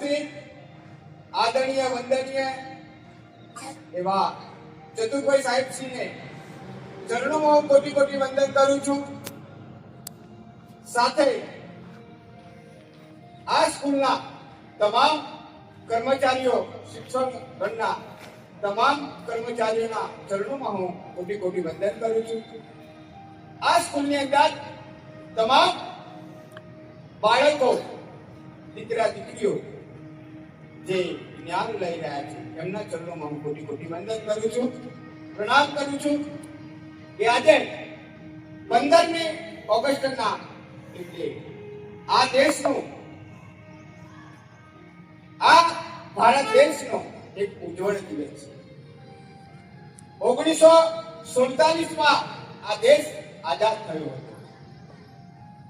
ઉપસ્થિત આદરણીય વંદનીય એવા ચતુરભાઈ સાહેબશ્રીને ચરણોમાં હું કોટી કોટી વંદન કરું છું. સાથે આ સ્કૂલના તમામ કર્મચારીઓ, શિક્ષણ ગણના તમામ કર્મચારીઓના ચરણોમાં હું કોટી કોટી વંદન કરું છું. આ સ્કૂલની અંદર તમામ બાળકો, દીકરા દીકરીઓ જે જ્ઞાન લઈ રહ્યા છે એમના ચરણોમાં હું કોટી કોટી વંદન કરું છું, પ્રણામ કરું છું કે આજે 15મી ઓગસ્ટના એટલે આ દેશનું, આ ભારત દેશનો એક ઉજ્જવળ દિવસ છે. 1947માં આ દેશ આઝાદ થયો હતો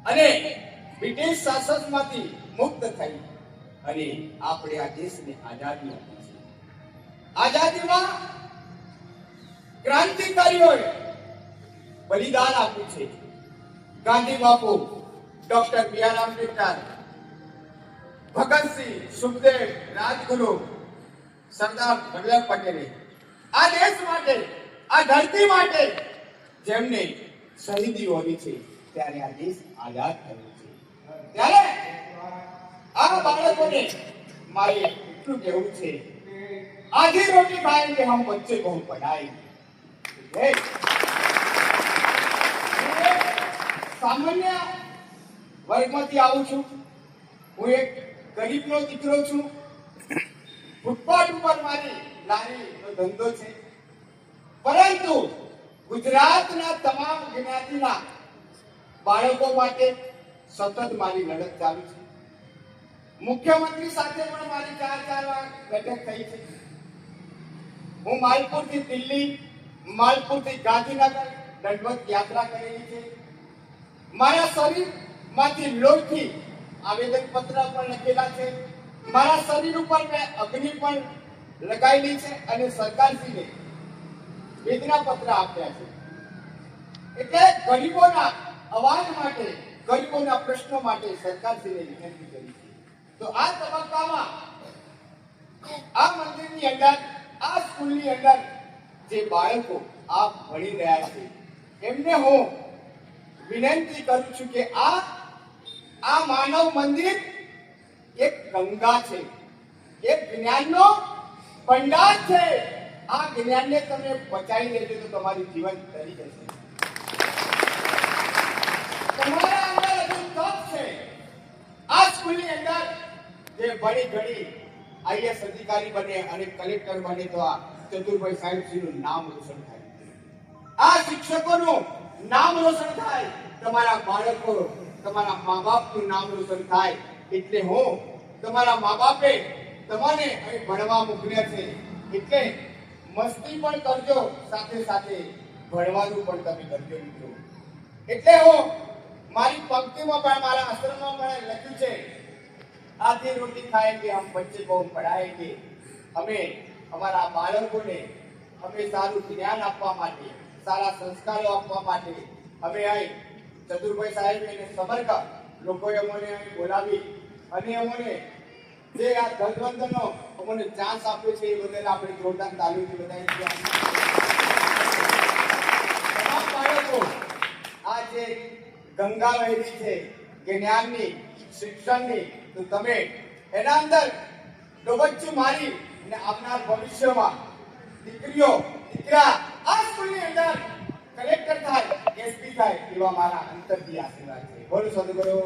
અને બ્રિટિશ શાસનમાંથી મુક્ત થઈ અને આપણે આ દેશને આઝાદી આપી છે. આઝાદીમાં ક્રાંતિકારીઓએ બલિદાન આપ્યું છે. ગાંધી બાપુ, ડોક્ટર બી.આર. આંબેડકર, ભગતસિંહ, સુખદેવ, રાજગુરુ, સરદાર વલ્લભ પટેલે આ દેશ માટે, આ ધરતી માટે જેમને શહીદી આપી છે ત્યારે આ દેશ આઝાદ થયો છે. ત્યારે આ બાળકોને મારે એટલું કહેવું છે, આધી રોટી ખાएंगे हम बच्चे को पढ़ाएंगे. સામાન્ય વર્ગમાંથી આવું છું. હું એક ગરીબનો દીકરો છું. ફૂટપાથ ઉપર મારી લારીનો ધંધો છે. પરંતુ ગુજરાતના તમામ જ્ઞાતિના બાળકો માટે સતત મારી લડત ચાલુ છે. મુખ્યમંત્રી સાથે પણ મારી 4 વાર બેઠક થઈ છે. હું માલપુરથી દિલ્હી, માલપુરથી ગાંધીનગર દંડવત યાત્રા કરેલી છે. મારા શરીરમાંથી લોહીથી આવેદન પત્ર પણ લખેલા છે. મારા શરીર ઉપર મેં અગ્નિ પણ લગાવેલી છે અને સરકારશ્રીને વેદના પત્ર આપ્યા છે. એટલે ગરીબોના અવાજ માટે, ગરીબોના પ્રશ્નો માટે સરકારશ્રીને વિનંતી કરી છે. તો આ તબક્કામાં આ મંદિરની અંદર, આ સ્કૂલની અંદર જે બાળકો આ ભણી રહ્યા છે એમને હું વિનંતી કરું છું કે આ માનવ મંદિર એક ગંગા છે, એક જ્ઞાનનો ભંડાર છે. આ જ્ઞાનને તમે બચાવી લેજો તો તમારું જીવન તરી જશે. તમારા અંદર હજુ તક છે. આ સ્કૂલની અંદર જે ભણી ઘણી આઈએસ અધિકારી બને અને કલેક્ટર બને તો આ ચતુરભાઈ સાહેબશ્રીનું નામ રોશન થાય. આ શિક્ષકોનું નામ રોશન થાય. તમારા બાળકો, તમારા મા બાપનું નામ રોશન થાય. એટલે હું તમારા મા બાપે તમને અહીં ભણવા મોકલ્યા છે. એટલે મસ્તી પણ કરજો, સાથે સાથે ભણવાનું પણ તમે કરજો મિત્રો. એટલે હું મારી પંક્તિમાં પણ, મારા આશ્રમમાં પણ લખ્યું છે, આધી રોટી ખાएंगे हम बच्चे को पढ़ाएंगे. અમે અમારા બાળકોને અમે સારું જ્ઞાન આપવા માટે, સારા સંસ્કારો આપવા માટે અમે અહીં ચતુરભાઈ સાહેબ અને સમર્થ લોકોએ અમને અહીં બોલાવી અને અમને જે આ ધનવંતરનો અમને ચાન્સ આપ્યો છે એ બદલ આપણે જોરદાર તાલીમથી બધાય. તમામ બાળકો આ જે ગંગા વહેતી છે જ્ઞાનની, શિક્ષણની, તો તમે એના અંદર ડોબચ્ચું મારી અને આવનાર ભવિષ્યમાં દીકરીઓ, દીકરા આ સ્કૂલની અંદર કલેક્ટર થાય, એસપી થાય એવા મારા અંતરથી આશીર્વાદ છે. બોલો સદગુરુ.